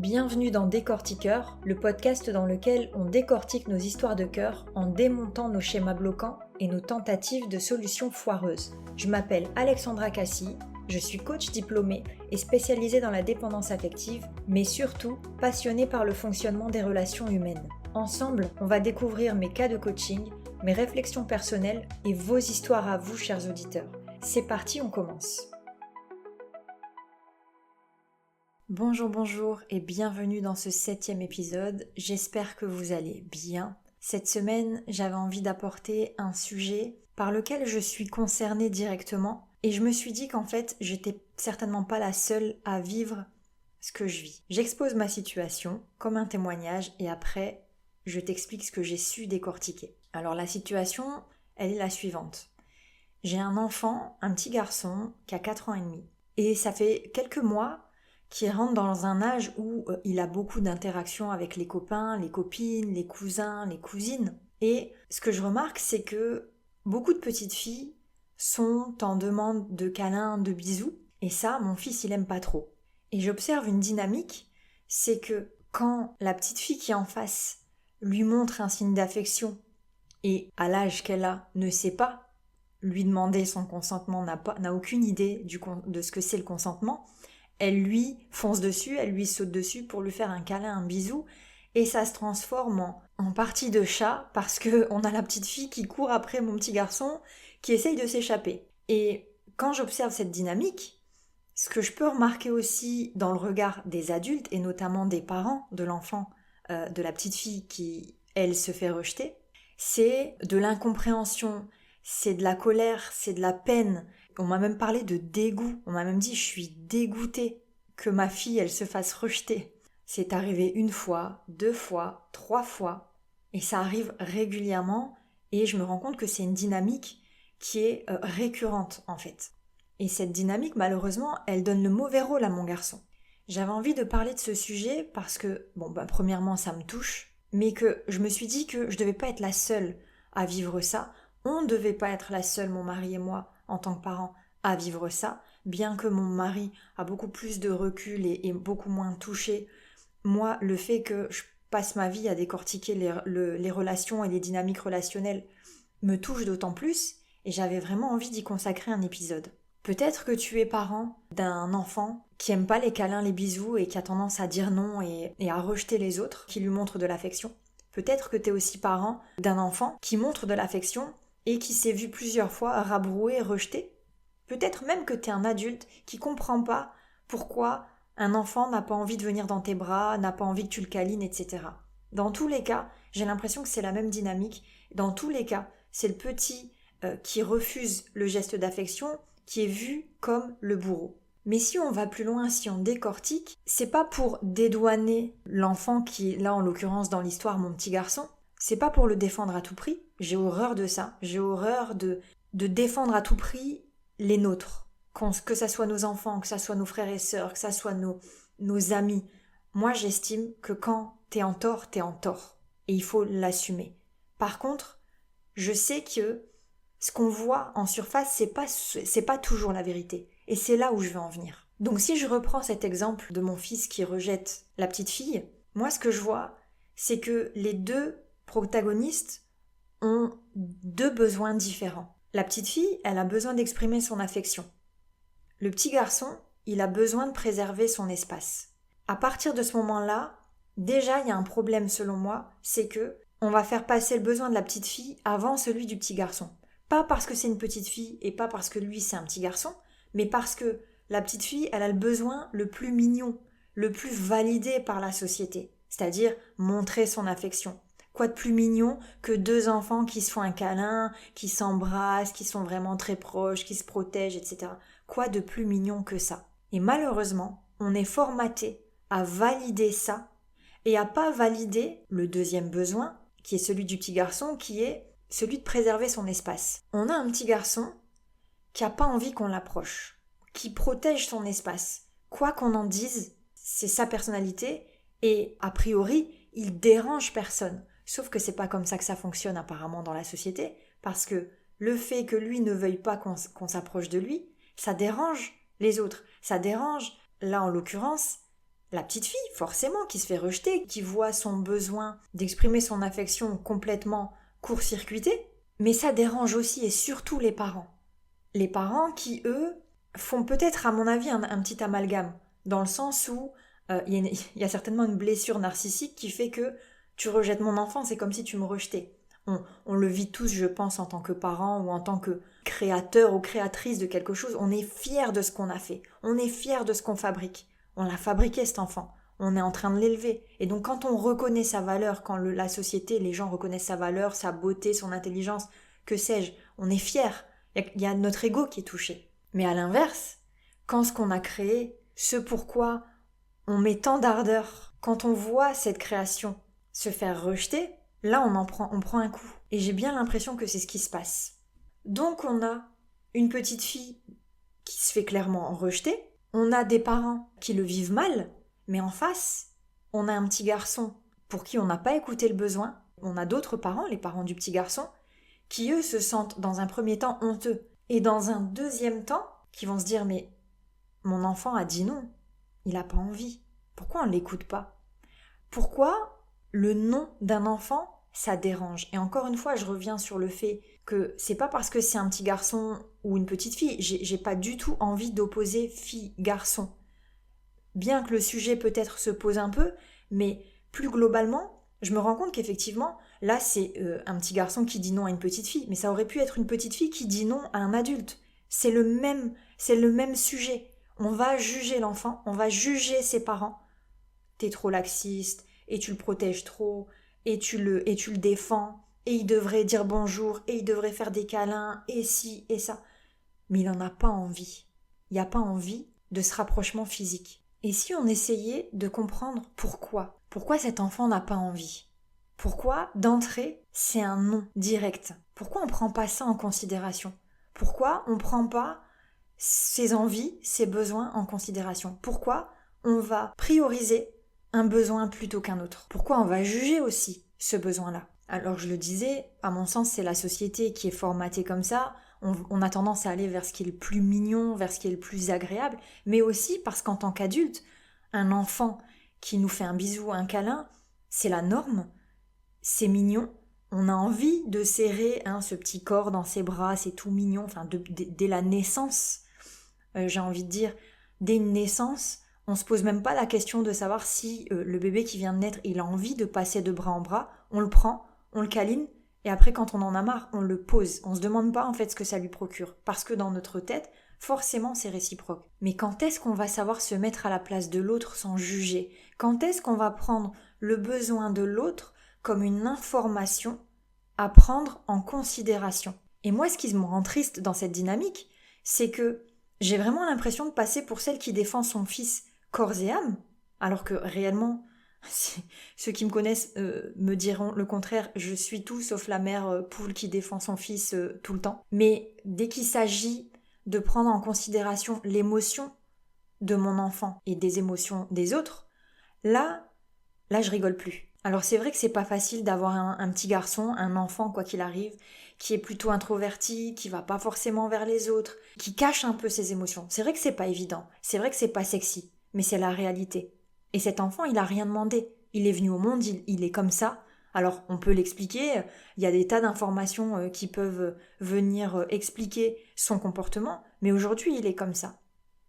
Bienvenue dans Décortiqueur, le podcast dans lequel on décortique nos histoires de cœur en démontant nos schémas bloquants et nos tentatives de solutions foireuses. Je m'appelle Alexandra Cassi, je suis coach diplômée et spécialisée dans la dépendance affective, mais surtout passionnée par le fonctionnement des relations humaines. Ensemble, on va découvrir mes cas de coaching, mes réflexions personnelles et vos histoires à vous, chers auditeurs. C'est parti, on commence. Bonjour et bienvenue dans ce 7e épisode, j'espère que vous allez bien. Cette semaine, j'avais envie d'apporter un sujet par lequel je suis concernée directement et je me suis dit qu'en fait, j'étais certainement pas la seule à vivre ce que je vis. J'expose ma situation comme un témoignage et après, je t'explique ce que j'ai su décortiquer. Alors la situation, elle est la suivante. J'ai un enfant, un petit garçon qui a 4 ans et demi et ça fait quelques mois qui rentre dans un âge où il a beaucoup d'interactions avec les copains, les copines, les cousins, les cousines. Et ce que je remarque, c'est que beaucoup de petites filles sont en demande de câlins, de bisous. Et ça, mon fils, il aime pas trop. Et j'observe une dynamique, c'est que quand la petite fille qui est en face lui montre un signe d'affection et à l'âge qu'elle a ne sait pas lui demander son consentement, n'a aucune idée de ce que c'est le consentement, elle lui fonce dessus, elle lui saute dessus pour lui faire un câlin, un bisou, et ça se transforme en partie de chat parce qu'on a la petite fille qui court après mon petit garçon qui essaye de s'échapper. Et quand j'observe cette dynamique, ce que je peux remarquer aussi dans le regard des adultes et notamment des parents de l'enfant, de la petite fille qui, elle, se fait rejeter, c'est de l'incompréhension, c'est de la colère, c'est de la peine. On m'a même parlé de dégoût. On m'a même dit, je suis dégoûtée que ma fille, elle se fasse rejeter. C'est arrivé 1 fois, 2 fois, 3 fois. Et ça arrive régulièrement. Et je me rends compte que c'est une dynamique qui est récurrente, en fait. Et cette dynamique, malheureusement, elle donne le mauvais rôle à mon garçon. J'avais envie de parler de ce sujet parce que, premièrement, ça me touche. Mais que je me suis dit que je devais pas être la seule à vivre ça. On ne devait pas être la seule, mon mari et moi, en tant que parents, à vivre ça, bien que mon mari a beaucoup plus de recul et beaucoup moins touché. Moi, le fait que je passe ma vie à décortiquer les relations et les dynamiques relationnelles me touche d'autant plus, et j'avais vraiment envie d'y consacrer un épisode. Peut-être que tu es parent d'un enfant qui aime pas les câlins, les bisous et qui a tendance à dire non et à rejeter les autres qui lui montrent de l'affection. Peut-être que tu es aussi parent d'un enfant qui montre de l'affection et qui s'est vu plusieurs fois rabroué, rejeté. Peut-être même que tu es un adulte qui comprend pas pourquoi un enfant n'a pas envie de venir dans tes bras, n'a pas envie que tu le câlines, etc. Dans tous les cas, j'ai l'impression que c'est la même dynamique. Dans tous les cas, c'est le petit qui refuse le geste d'affection qui est vu comme le bourreau. Mais si on va plus loin, si on décortique, c'est pas pour dédouaner l'enfant qui est là en l'occurrence dans l'histoire mon petit garçon, c'est pas pour le défendre à tout prix, j'ai horreur de ça, j'ai horreur de défendre à tout prix les nôtres, que ça soit nos enfants, que ça soit nos frères et sœurs, que ça soit nos amis. Moi j'estime que quand t'es en tort, et il faut l'assumer. Par contre, je sais que ce qu'on voit en surface, c'est pas toujours la vérité. Et c'est là où je veux en venir. Donc si je reprends cet exemple de mon fils qui rejette la petite fille, moi ce que je vois, c'est que les deux protagonistes ont 2 besoins différents. La petite fille, elle a besoin d'exprimer son affection. Le petit garçon, il a besoin de préserver son espace. À partir de ce moment-là, déjà il y a un problème selon moi, c'est que on va faire passer le besoin de la petite fille avant celui du petit garçon. Pas parce que c'est une petite fille et pas parce que lui c'est un petit garçon, mais parce que la petite fille, elle a le besoin le plus mignon, le plus validé par la société, c'est-à-dire montrer son affection. Quoi de plus mignon que 2 enfants qui se font un câlin, qui s'embrassent, qui sont vraiment très proches, qui se protègent, etc. Quoi de plus mignon que ça? Et malheureusement, on est formaté à valider ça et à pas valider le deuxième besoin, qui est celui du petit garçon, qui est celui de préserver son espace. On a un petit garçon qui a pas envie qu'on l'approche, qui protège son espace. Quoi qu'on en dise, c'est sa personnalité et a priori, il dérange personne. Sauf que c'est pas comme ça que ça fonctionne apparemment dans la société, parce que le fait que lui ne veuille pas qu'on s'approche de lui, ça dérange les autres. Ça dérange, là en l'occurrence, la petite fille, forcément, qui se fait rejeter, qui voit son besoin d'exprimer son affection complètement court-circuité, mais ça dérange aussi et surtout les parents. Les parents qui, eux, font peut-être, à mon avis, un petit amalgame, dans le sens où il y a certainement une blessure narcissique qui fait que tu rejettes mon enfant, c'est comme si tu me rejetais. On le vit tous, je pense, en tant que parents ou en tant que créateur ou créatrice de quelque chose. On est fier de ce qu'on a fait, on est fier de ce qu'on fabrique. On l'a fabriqué, cet enfant. On est en train de l'élever. Et donc quand on reconnaît sa valeur, quand la société, les gens reconnaissent sa valeur, sa beauté, son intelligence, que sais-je, on est fier. Il y a notre ego qui est touché. Mais à l'inverse, quand ce qu'on a créé, ce pourquoi on met tant d'ardeur, quand on voit cette création se faire rejeter, là on prend un coup. Et j'ai bien l'impression que c'est ce qui se passe. Donc on a une petite fille qui se fait clairement rejeter, on a des parents qui le vivent mal, mais en face, on a un petit garçon pour qui on n'a pas écouté le besoin, on a d'autres parents, les parents du petit garçon, qui eux se sentent dans un premier temps honteux, et dans un deuxième temps, qui vont se dire mais mon enfant a dit non, il n'a pas envie, pourquoi on ne l'écoute pas? Pourquoi le non d'un enfant, ça dérange? Et encore une fois, je reviens sur le fait que c'est pas parce que c'est un petit garçon ou une petite fille, j'ai pas du tout envie d'opposer fille-garçon. Bien que le sujet peut-être se pose un peu, mais plus globalement, je me rends compte qu'effectivement, là c'est un petit garçon qui dit non à une petite fille, mais ça aurait pu être une petite fille qui dit non à un adulte. C'est le même sujet. On va juger l'enfant, on va juger ses parents. T'es trop laxiste, et tu le protèges trop, et tu le défends, et il devrait dire bonjour, et il devrait faire des câlins, et ci, et ça. Mais il n'en a pas envie. Il n'y a pas envie de ce rapprochement physique. Et si on essayait de comprendre pourquoi? Pourquoi cet enfant n'a pas envie? Pourquoi, d'entrée, c'est un non direct? Pourquoi on ne prend pas ça en considération? Pourquoi on ne prend pas ses envies, ses besoins en considération? Pourquoi on va prioriser un besoin plutôt qu'un autre? Pourquoi on va juger aussi ce besoin-là? Alors je le disais, à mon sens, c'est la société qui est formatée comme ça. On a tendance à aller vers ce qui est le plus mignon, vers ce qui est le plus agréable, mais aussi parce qu'en tant qu'adulte, un enfant qui nous fait un bisou, un câlin, c'est la norme, c'est mignon, on a envie de serrer ce petit corps dans ses bras, c'est tout mignon, enfin dès la naissance, j'ai envie de dire, dès une naissance, on se pose même pas la question de savoir si le bébé qui vient de naître, il a envie de passer de bras en bras, on le prend, on le câline, et après, quand on en a marre, on le pose. On se demande pas en fait ce que ça lui procure. Parce que dans notre tête, forcément, c'est réciproque. Mais quand est-ce qu'on va savoir se mettre à la place de l'autre sans juger? Quand est-ce qu'on va prendre le besoin de l'autre comme une information à prendre en considération? Et moi, ce qui me rend triste dans cette dynamique, c'est que j'ai vraiment l'impression de passer pour celle qui défend son fils corps et âme, alors que réellement, ceux qui me connaissent me diront le contraire, je suis tout sauf la mère poule qui défend son fils tout le temps. Mais dès qu'il s'agit de prendre en considération l'émotion de mon enfant et des émotions des autres, là je rigole plus. Alors c'est vrai que c'est pas facile d'avoir un petit garçon, un enfant quoi qu'il arrive, qui est plutôt introverti, qui va pas forcément vers les autres, qui cache un peu ses émotions. C'est vrai que c'est pas évident, c'est vrai que c'est pas sexy, mais c'est la réalité. Et cet enfant, il n'a rien demandé. Il est venu au monde, il est comme ça. Alors, on peut l'expliquer. Il y a des tas d'informations qui peuvent venir expliquer son comportement. Mais aujourd'hui, il est comme ça.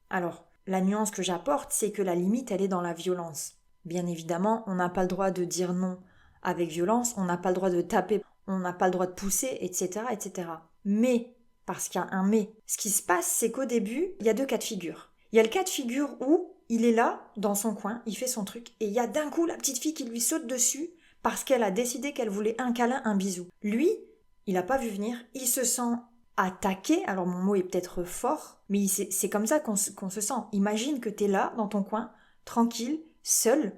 Alors, la nuance que j'apporte, c'est que la limite, elle est dans la violence. Bien évidemment, on n'a pas le droit de dire non avec violence. On n'a pas le droit de taper. On n'a pas le droit de pousser, etc., etc. Mais, parce qu'il y a un mais, ce qui se passe, c'est qu'au début, il y a deux cas de figure. Il y a le cas de figure où il est là, dans son coin, il fait son truc, et il y a d'un coup la petite fille qui lui saute dessus parce qu'elle a décidé qu'elle voulait un câlin, un bisou. Lui, il n'a pas vu venir, il se sent attaqué, alors mon mot est peut-être fort, mais c'est comme ça qu'on se sent. Imagine que t'es là, dans ton coin, tranquille, seul,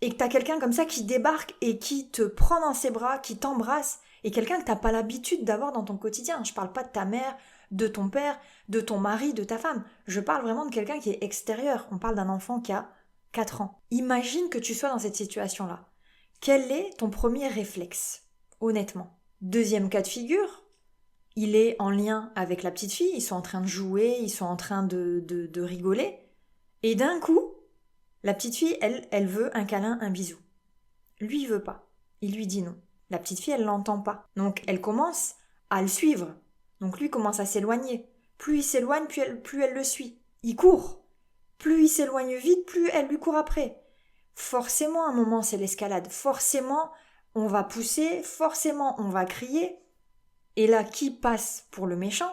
et que t'as quelqu'un comme ça qui débarque et qui te prend dans ses bras, qui t'embrasse, et quelqu'un que t'as pas l'habitude d'avoir dans ton quotidien. Je parle pas de ta mère, de ton père, de ton mari, de ta femme. Je parle vraiment de quelqu'un qui est extérieur. On parle d'un enfant qui a 4 ans. Imagine que tu sois dans cette situation-là. Quel est ton premier réflexe, honnêtement? Deuxième cas de figure, il est en lien avec la petite fille, ils sont en train de jouer, ils sont en train de rigoler, et d'un coup, La petite fille, elle veut un câlin, un bisou. Lui, il veut pas. Il lui dit non. La petite fille, elle l'entend pas. Donc, elle commence à le suivre. Donc, lui commence à s'éloigner. Plus il s'éloigne, plus elle le suit. Il court. Plus il s'éloigne vite, plus elle lui court après. Forcément, à un moment, c'est l'escalade. Forcément, on va pousser. Forcément, on va crier. Et là, qui passe pour le méchant?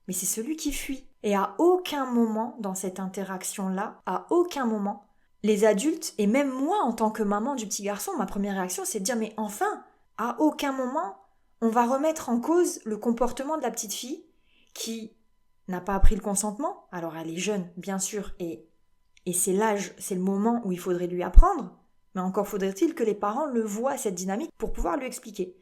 Mais c'est celui qui fuit. Et à aucun moment, dans cette interaction-là, à aucun moment, les adultes, et même moi en tant que maman du petit garçon, ma première réaction c'est de dire mais enfin, à aucun moment, on va remettre en cause le comportement de la petite fille qui n'a pas appris le consentement. Alors elle est jeune, bien sûr, et c'est l'âge, c'est le moment où il faudrait lui apprendre, mais encore faudrait-il que les parents le voient, cette dynamique, pour pouvoir lui expliquer.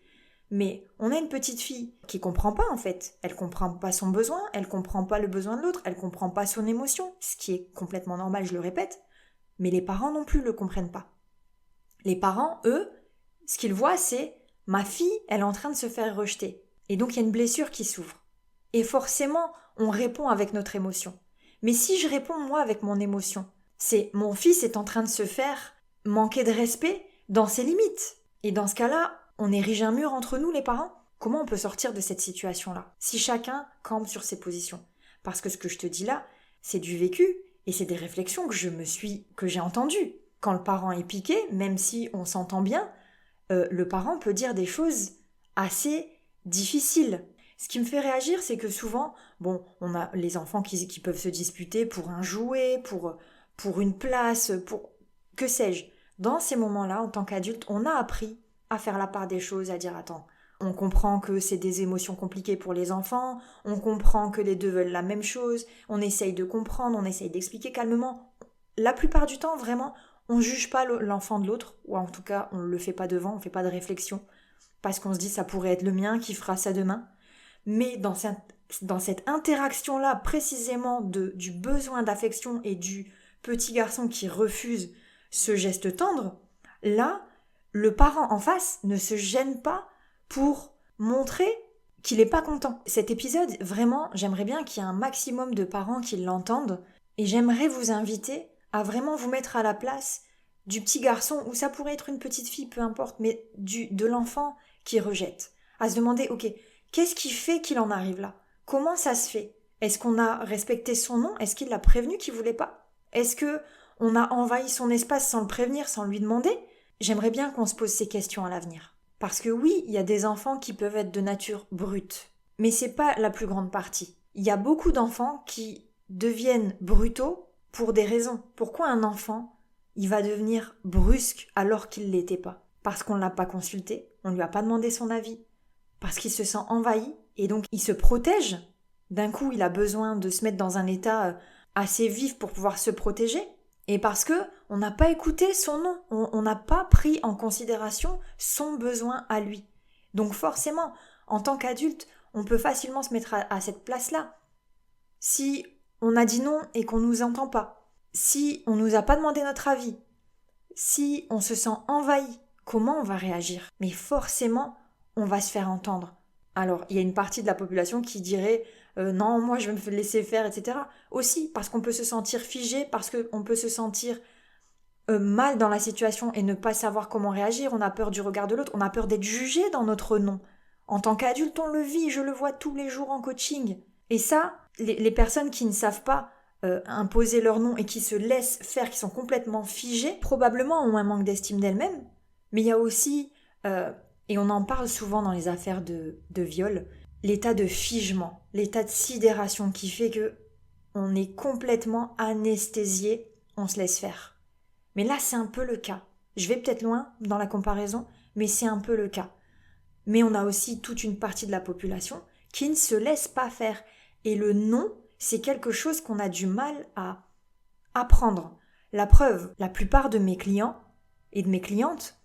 Mais on a une petite fille qui comprend pas en fait. Elle comprend pas son besoin, elle comprend pas le besoin de l'autre, elle comprend pas son émotion, ce qui est complètement normal, je le répète. Mais les parents non plus le comprennent pas. Les parents, eux, ce qu'ils voient, c'est ma fille, elle est en train de se faire rejeter. Et donc il y a une blessure qui s'ouvre. Et forcément, on répond avec notre émotion. Mais si je réponds moi avec mon émotion, c'est mon fils est en train de se faire manquer de respect dans ses limites. Et dans ce cas-là, on érige un mur entre nous, les parents. Comment on peut sortir de cette situation-là si chacun campe sur ses positions? Parce que ce que je te dis là, c'est du vécu et c'est des réflexions que j'ai entendues. Quand le parent est piqué, même si on s'entend bien, le parent peut dire des choses assez difficiles. Ce qui me fait réagir, c'est que souvent, bon, on a les enfants qui peuvent se disputer pour un jouet, pour une place, pour que sais-je. Dans ces moments-là, en tant qu'adulte, on a appris à faire la part des choses, à dire attends, on comprend que c'est des émotions compliquées pour les enfants, on comprend que les deux veulent la même chose, on essaye de comprendre, on essaye d'expliquer calmement. La plupart du temps, vraiment, on juge pas l'enfant de l'autre, ou en tout cas, on ne le fait pas devant, on fait pas de réflexion, parce qu'on se dit ça pourrait être le mien qui fera ça demain. Mais dans cette interaction-là, précisément du besoin d'affection et du petit garçon qui refuse ce geste tendre, là, le parent en face ne se gêne pas pour montrer qu'il n'est pas content. Cet épisode, vraiment, j'aimerais bien qu'il y ait un maximum de parents qui l'entendent et j'aimerais vous inviter à vraiment vous mettre à la place du petit garçon, ou ça pourrait être une petite fille, peu importe, mais de l'enfant qui rejette. À se demander, ok, qu'est-ce qui fait qu'il en arrive là? Comment ça se fait? Est-ce qu'on a respecté son nom? Est-ce qu'il l'a prévenu qu'il voulait pas? Est-ce que on a envahi son espace sans le prévenir, sans lui demander? J'aimerais bien qu'on se pose ces questions à l'avenir. Parce que oui, il y a des enfants qui peuvent être de nature brute, mais c'est pas la plus grande partie. Il y a beaucoup d'enfants qui deviennent brutaux pour des raisons. Pourquoi un enfant, il va devenir brusque alors qu'il l'était pas? Parce qu'on ne l'a pas consulté, on ne lui a pas demandé son avis, parce qu'il se sent envahi et donc il se protège. D'un coup, il a besoin de se mettre dans un état assez vif pour pouvoir se protéger. Et parce que on n'a pas écouté son nom, on n'a pas pris en considération son besoin à lui. Donc forcément, en tant qu'adulte, on peut facilement se mettre à cette place-là. Si on a dit non et qu'on ne nous entend pas, si on ne nous a pas demandé notre avis, si on se sent envahi, comment on va réagir? Mais forcément, on va se faire entendre. Alors, il y a une partie de la population qui dirait non, moi je vais me laisser faire, etc. Aussi, parce qu'on peut se sentir figé, parce qu'on peut se sentir mal dans la situation et ne pas savoir comment réagir, on a peur du regard de l'autre, on a peur d'être jugé dans notre nom. En tant qu'adulte, on le vit, je le vois tous les jours en coaching. Et ça, les personnes qui ne savent pas imposer leur nom et qui se laissent faire, qui sont complètement figées, probablement ont un manque d'estime d'elles-mêmes. Mais il y a aussi, et on en parle souvent dans les affaires de viol, l'état de figement, l'état de sidération qui fait que on est complètement anesthésié, on se laisse faire. Mais là, c'est un peu le cas. Je vais peut-être loin dans la comparaison, mais c'est un peu le cas. Mais on a aussi toute une partie de la population qui ne se laisse pas faire. Et le non, c'est quelque chose qu'on a du mal à apprendre. La preuve, la plupart de mes clients et de mes clientes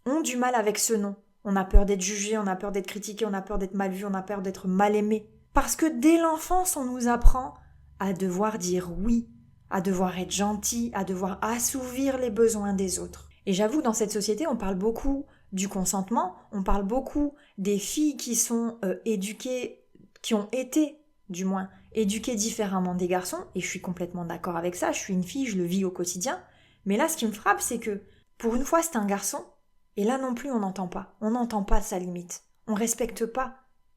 ont du mal avec ce non. On a peur d'être jugé, on a peur d'être critiqué, on a peur d'être mal vu, on a peur d'être mal aimé. Parce que dès l'enfance, on nous apprend à devoir dire oui, à devoir être gentil, à devoir assouvir les besoins des autres. Et j'avoue, dans cette société, on parle beaucoup du consentement, on parle beaucoup des filles qui sont éduquées, qui ont été, du moins, éduquées différemment des garçons, et je suis complètement d'accord avec ça, je suis une fille, je le vis au quotidien, Mais là, ce qui me frappe, c'est que pour une fois, c'est un garçon, et là non plus, on n'entend pas. On n'entend pas sa limite. On respecte pas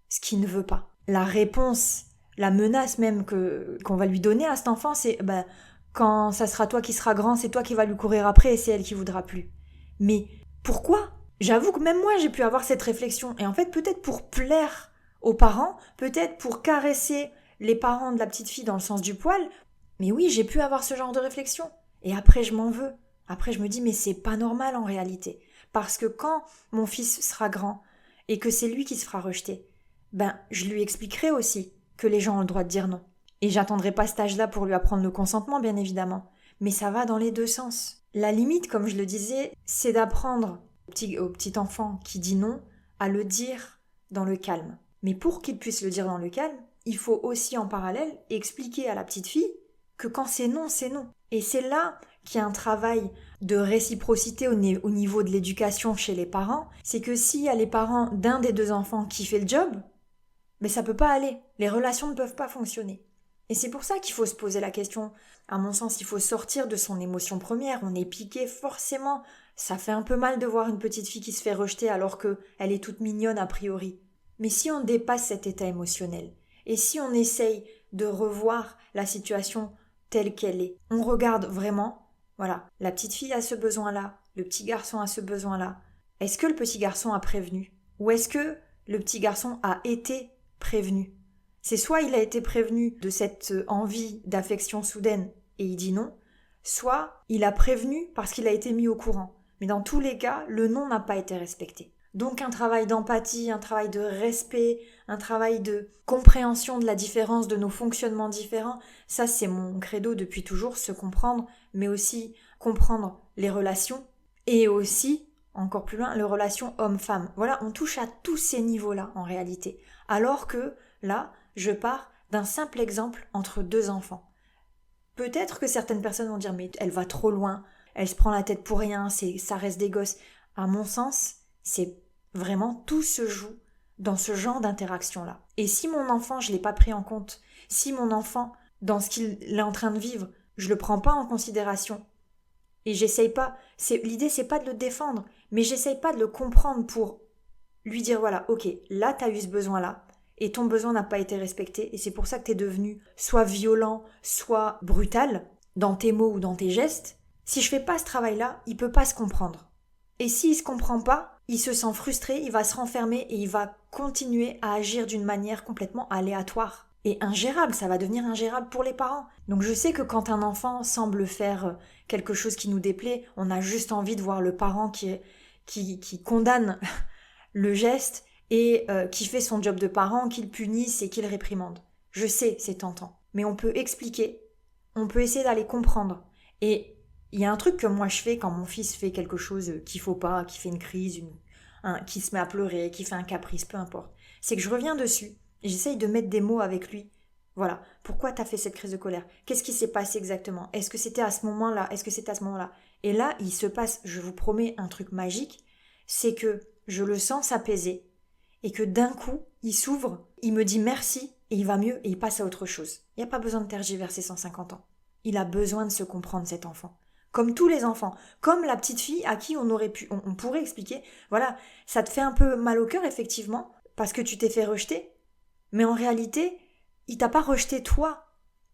ce qu'il ne veut pas. La réponse, la menace même qu'on va lui donner à cet enfant, c'est quand ça sera toi qui seras grand, c'est toi qui vas lui courir après et c'est elle qui voudra plus. Mais pourquoi ? J'avoue que même moi, j'ai pu avoir cette réflexion. Et en fait, peut-être pour plaire aux parents, peut-être pour caresser les parents de la petite fille dans le sens du poil, mais oui, j'ai pu avoir ce genre de réflexion. Et après, je m'en veux. Après, je me dis, mais c'est pas normal en réalité. Parce que quand mon fils sera grand et que c'est lui qui se fera rejeter, je lui expliquerai aussi que les gens ont le droit de dire non. Et j'attendrai pas cet âge-là pour lui apprendre le consentement, bien évidemment. Mais ça va dans les deux sens. La limite, comme je le disais, c'est d'apprendre au petit enfant qui dit non à le dire dans le calme. Mais pour qu'il puisse le dire dans le calme, il faut aussi en parallèle expliquer à la petite fille que quand c'est non, c'est non. Et c'est là qu'il y a un travail de réciprocité au niveau de l'éducation chez les parents. C'est que s'il y a les parents d'un des deux enfants qui fait le job, mais ça peut pas aller. Les relations ne peuvent pas fonctionner. Et c'est pour ça qu'il faut se poser la question. À mon sens, il faut sortir de son émotion première. On est piqué forcément. Ça fait un peu mal de voir une petite fille qui se fait rejeter alors qu'elle est toute mignonne a priori. Mais si on dépasse cet état émotionnel, et si on essaye de revoir la situation telle qu'elle est, on regarde vraiment, voilà, la petite fille a ce besoin-là, le petit garçon a ce besoin-là. Est-ce que le petit garçon a prévenu ? Ou est-ce que le petit garçon a été prévenu ? C'est soit il a été prévenu de cette envie d'affection soudaine et il dit non, soit il a prévenu parce qu'il a été mis au courant. Mais dans tous les cas, le non n'a pas été respecté. Donc un travail d'empathie, un travail de respect, un travail de compréhension de la différence, de nos fonctionnements différents, ça c'est mon credo depuis toujours, se comprendre, mais aussi comprendre les relations et aussi, encore plus loin, les relations homme-femme. Voilà, on touche à tous ces niveaux-là en réalité. Alors que là, je pars d'un simple exemple entre deux enfants. Peut-être que certaines personnes vont dire mais elle va trop loin, elle se prend la tête pour rien, ça reste des gosses. À mon sens, c'est vraiment tout se joue dans ce genre d'interaction-là. Et si mon enfant, je ne l'ai pas pris en compte, si mon enfant, dans ce qu'il est en train de vivre, je ne le prends pas en considération, et j'essaye pas, l'idée c'est pas de le défendre, mais j'essaye pas de le comprendre pour lui dire voilà, ok, là tu as eu ce besoin-là, et ton besoin n'a pas été respecté, et c'est pour ça que tu es devenu soit violent, soit brutal, dans tes mots ou dans tes gestes. Si je fais pas ce travail-là, il peut pas se comprendre. Et s'il se comprend pas, il se sent frustré, il va se renfermer et il va continuer à agir d'une manière complètement aléatoire. Et ingérable, ça va devenir ingérable pour les parents. Donc je sais que quand un enfant semble faire quelque chose qui nous déplaît, on a juste envie de voir le parent qui condamne le geste et qui fait son job de parent, qui le punisse et qui le réprimande. Je sais, c'est tentant. Mais on peut expliquer, on peut essayer d'aller comprendre. Et il y a un truc que moi je fais quand mon fils fait quelque chose qu'il faut pas, qui fait une crise, qui se met à pleurer, qui fait un caprice, peu importe. C'est que je reviens dessus et j'essaye de mettre des mots avec lui. Voilà, pourquoi t'as fait cette crise de colère ? Qu'est-ce qui s'est passé exactement ? Est-ce que c'était à ce moment-là ? Est-ce que c'était à ce moment-là ? Et là, il se passe, je vous promets, un truc magique, c'est que je le sens s'apaiser et que d'un coup, il s'ouvre, il me dit merci et il va mieux et il passe à autre chose. Il n'y a pas besoin de tergiverser 150 ans. Il a besoin de se comprendre, cet enfant. Comme tous les enfants, comme la petite fille à qui on pourrait expliquer, voilà, ça te fait un peu mal au cœur effectivement, parce que tu t'es fait rejeter, mais en réalité, il t'a pas rejeté toi,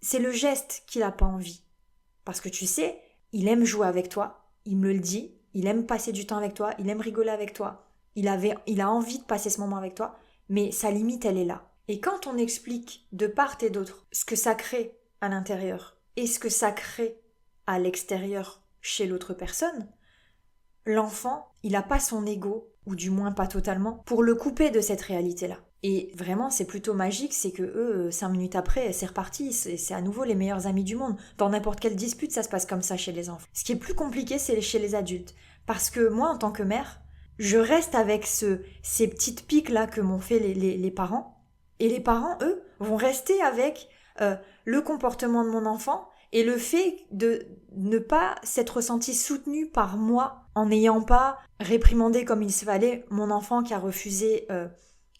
c'est le geste qu'il a pas envie. Parce que tu sais, il aime jouer avec toi, il me le dit, il aime passer du temps avec toi, il aime rigoler avec toi, il a envie de passer ce moment avec toi, mais sa limite elle est là. Et quand on explique de part et d'autre ce que ça crée à l'intérieur et ce que ça crée à l'extérieur chez l'autre personne, l'enfant, il n'a pas son ego, ou du moins pas totalement, pour le couper de cette réalité-là. Et vraiment, c'est plutôt magique, c'est que eux, 5 minutes après, c'est reparti, c'est à nouveau les meilleurs amis du monde. Dans n'importe quelle dispute, ça se passe comme ça chez les enfants. Ce qui est plus compliqué, c'est chez les adultes. Parce que moi, en tant que mère, je reste avec ces petites piques-là que m'ont fait les parents, et les parents, eux, vont rester avec le comportement de mon enfant, et le fait de ne pas s'être senti soutenu par moi en n'ayant pas réprimandé comme il se fallait mon enfant qui a refusé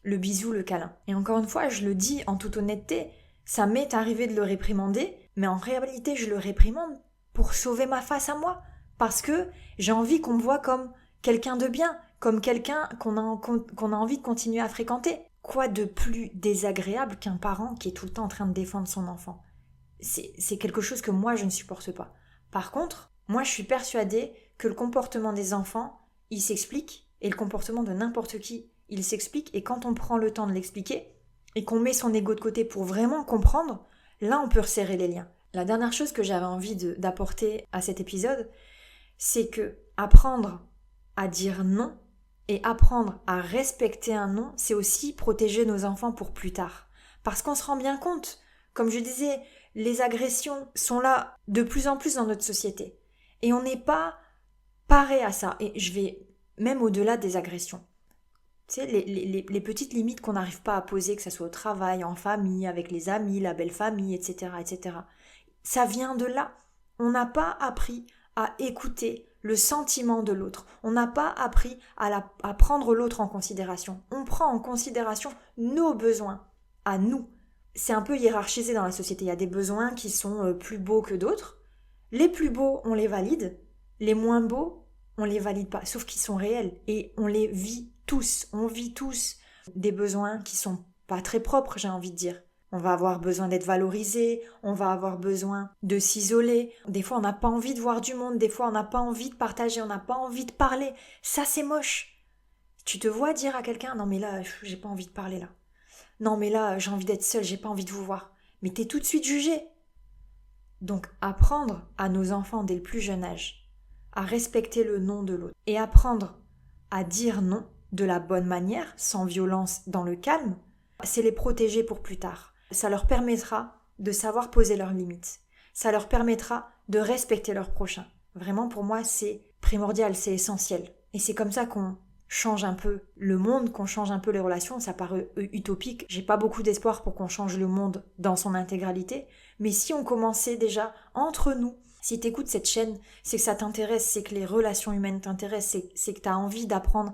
le bisou, le câlin. Et encore une fois, je le dis en toute honnêteté, ça m'est arrivé de le réprimander, mais en réalité je le réprimande pour sauver ma face à moi, parce que j'ai envie qu'on me voit comme quelqu'un de bien, comme quelqu'un qu'on a envie de continuer à fréquenter. Quoi de plus désagréable qu'un parent qui est tout le temps en train de défendre son enfant? C'est quelque chose que moi je ne supporte pas. Par contre, moi je suis persuadée que le comportement des enfants, il s'explique, et le comportement de n'importe qui, il s'explique, et quand on prend le temps de l'expliquer, et qu'on met son ego de côté pour vraiment comprendre, là on peut resserrer les liens. La dernière chose que j'avais envie d'apporter à cet épisode, c'est que apprendre à dire non et apprendre à respecter un non, c'est aussi protéger nos enfants pour plus tard. Parce qu'on se rend bien compte, comme je disais, les agressions sont là de plus en plus dans notre société. Et on n'est pas paré à ça. Et je vais même au-delà des agressions. Tu sais, les petites limites qu'on n'arrive pas à poser, que ce soit au travail, en famille, avec les amis, la belle famille, etc., etc. Ça vient de là. On n'a pas appris à écouter le sentiment de l'autre. On n'a pas appris à prendre l'autre en considération. On prend en considération nos besoins, à nous. C'est un peu hiérarchisé dans la société. Il y a des besoins qui sont plus beaux que d'autres. Les plus beaux, on les valide. Les moins beaux, on les valide pas. Sauf qu'ils sont réels. Et on les vit tous. On vit tous des besoins qui sont pas très propres, j'ai envie de dire. On va avoir besoin d'être valorisé, on va avoir besoin de s'isoler. Des fois, on n'a pas envie de voir du monde. Des fois, on n'a pas envie de partager, on n'a pas envie de parler. Ça, c'est moche. Tu te vois dire à quelqu'un, non mais là, j'ai pas envie de parler là. Non mais là, j'ai envie d'être seule, j'ai pas envie de vous voir. Mais t'es tout de suite jugé. Donc apprendre à nos enfants dès le plus jeune âge à respecter le non de l'autre et apprendre à dire non de la bonne manière, sans violence, dans le calme, c'est les protéger pour plus tard. Ça leur permettra de savoir poser leurs limites. Ça leur permettra de respecter leur prochain. Vraiment, pour moi, c'est primordial, c'est essentiel. Et c'est comme ça qu'on change un peu le monde, qu'on change un peu les relations. Ça paraît utopique. J'ai pas beaucoup d'espoir pour qu'on change le monde dans son intégralité. Mais si on commençait déjà entre nous, si t'écoutes cette chaîne, c'est que ça t'intéresse, c'est que les relations humaines t'intéressent, c'est que t'as envie d'apprendre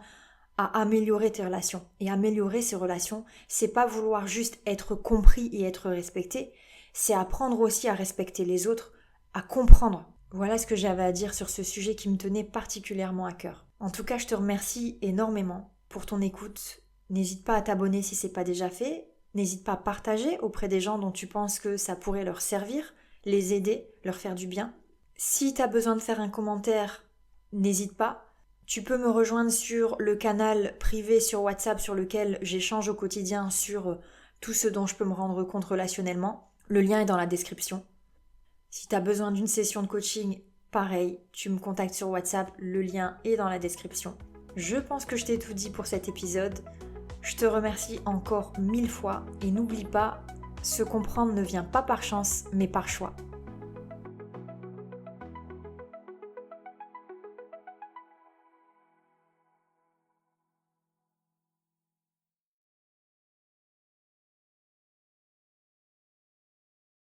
à améliorer tes relations. Et améliorer ces relations, c'est pas vouloir juste être compris et être respecté, c'est apprendre aussi à respecter les autres, à comprendre. Voilà ce que j'avais à dire sur ce sujet qui me tenait particulièrement à cœur. En tout cas, je te remercie énormément pour ton écoute. N'hésite pas à t'abonner si c'est pas déjà fait. N'hésite pas à partager auprès des gens dont tu penses que ça pourrait leur servir, les aider, leur faire du bien. Si tu as besoin de faire un commentaire, n'hésite pas. Tu peux me rejoindre sur le canal privé sur WhatsApp sur lequel j'échange au quotidien sur tout ce dont je peux me rendre compte relationnellement. Le lien est dans la description. Si tu as besoin d'une session de coaching, pareil, tu me contactes sur WhatsApp, le lien est dans la description. Je pense que je t'ai tout dit pour cet épisode. Je te remercie encore 1000 fois et n'oublie pas, se comprendre ne vient pas par chance, mais par choix.